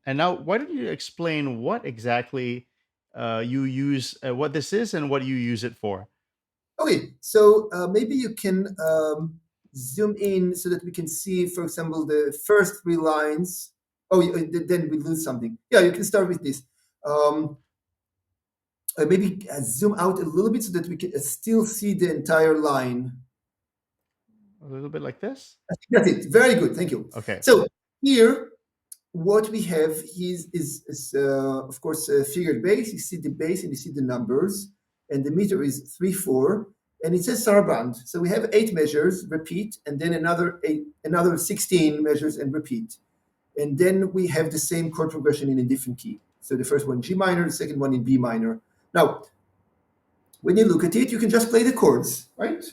And now, why don't you explain what exactly you use, what this is, and what you use it for? Okay, so maybe you can zoom in so that we can see, for example, the first three lines. Oh, then we lose something. Yeah, you can start with this. Um, maybe zoom out a little bit so that we can still see the entire line. A little bit like this. That's it. Very good. Thank you. Okay. So here, what we have is of course, a figured bass. You see the bass and you see the numbers, and the meter is 3/4, and it says saraband. So we have 8 measures, repeat, and then another 16 measures and repeat. And then we have the same chord progression in a different key. So the first one G minor, the second one in B minor. Now, when you look at it, you can just play the chords, right?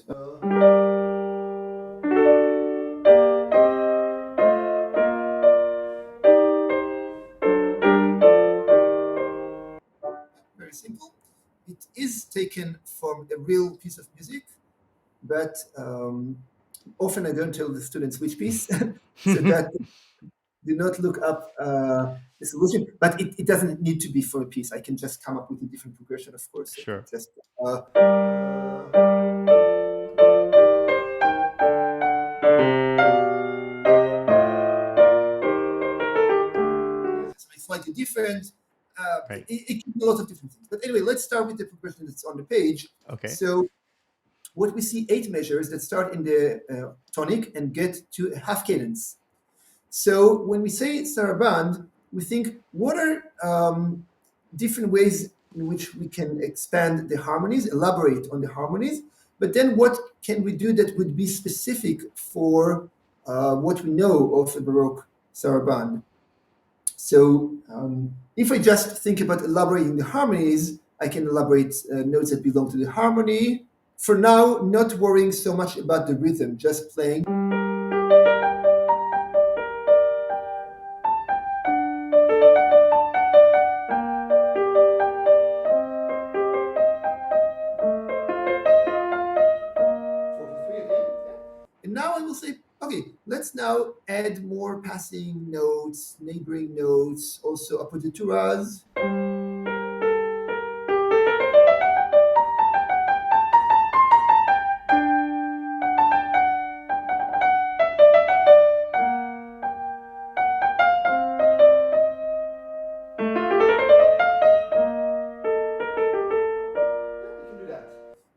Very simple. It is taken from a real piece of music, but often I don't tell the students which piece, so that do not look up the solution. But it doesn't need to be for a piece. I can just come up with a different progression, of course. I can Sure. just slightly different. Right. It can be a lot of different things. But anyway, let's start with the progression that's on the page. Okay. So what we see 8 measures that start in the tonic and get to a half cadence. So when we say saraband, we think what are different ways in which we can expand the harmonies, elaborate on the harmonies, but then what can we do that would be specific for what we know of a Baroque saraband? So if I just think about elaborating the harmonies, I can elaborate notes that belong to the harmony. For now, not worrying so much about the rhythm, just playing. And now I will say, okay, let's now add more passing notes, neighboring notes, also appoggiaturas.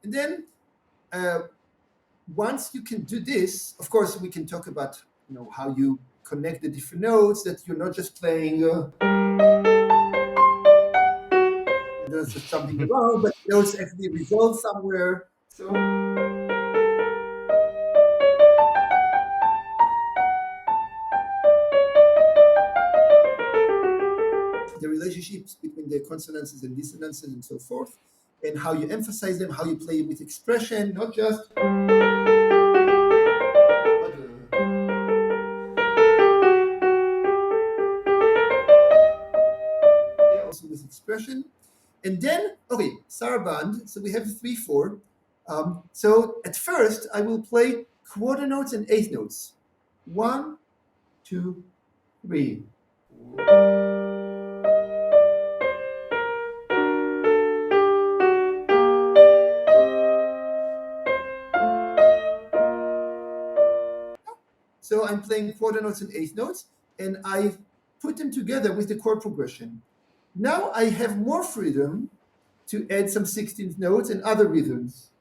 And then once you can do this, of course, we can talk about how you connect the different notes, that you're not just playing there's something wrong, but notes actually resolve somewhere. So the relationships between the consonances and dissonances and so forth, and how you emphasize them, how you play with expression, not just also with expression. And then, okay, saraband, so we have 3/4. So at first, I will play quarter notes and eighth notes. 1, 2, 3. So I'm playing quarter notes and eighth notes, and I put them together with the chord progression. Now I have more freedom to add some 16th notes and other rhythms.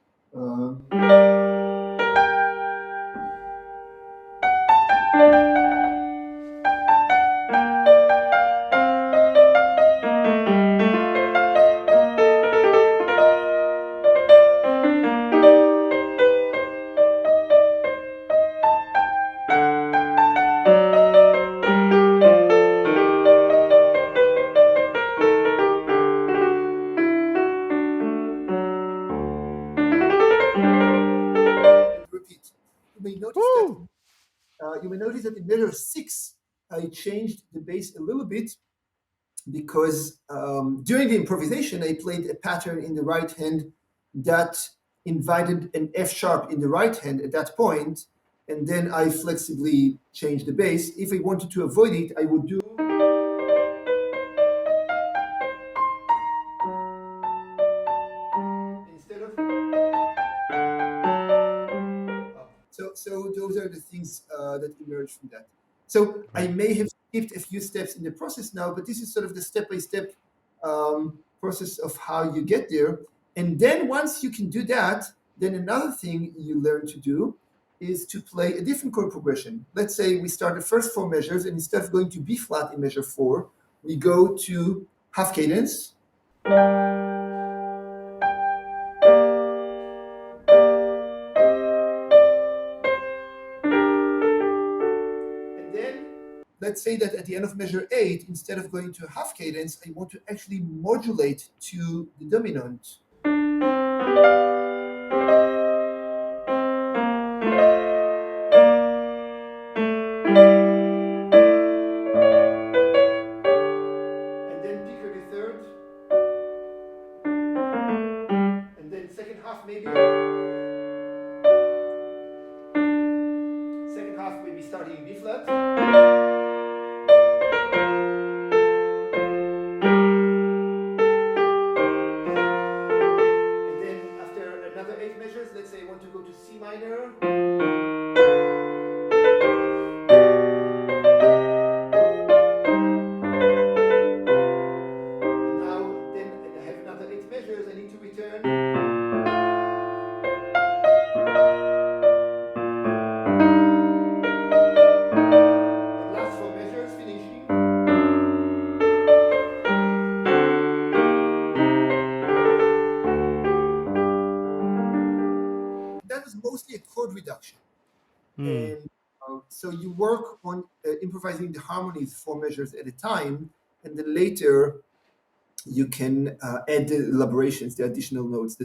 Woo! You may notice that in measure 6, I changed the bass a little bit because during the improvisation, I played a pattern in the right hand that invited an F sharp in the right hand at that point, and then I flexibly changed the bass. If I wanted to avoid it, I would do. things that emerge from that. So I Right. may have skipped a few steps in the process now, but this is sort of the step-by-step process of how you get there. And then once you can do that, then another thing you learn to do is to play a different chord progression. Let's say we start the first four measures, and instead of going to B flat in measure 4, we go to half cadence. And then let's say that at the end of measure 8, instead of going to half cadence, I want to actually modulate to the dominant. And then pick the third. And then second half maybe. Second half maybe starting in B flat. And then after another 8 measures, let's say I want to go to C minor. And now then I have another 8 measures, I need to return. And last 4 measures, finishing. That was mostly a chord reduction. Hmm. And so you work on improvising the harmonies 4 measures at a time, and then later you can add the elaborations, the additional notes.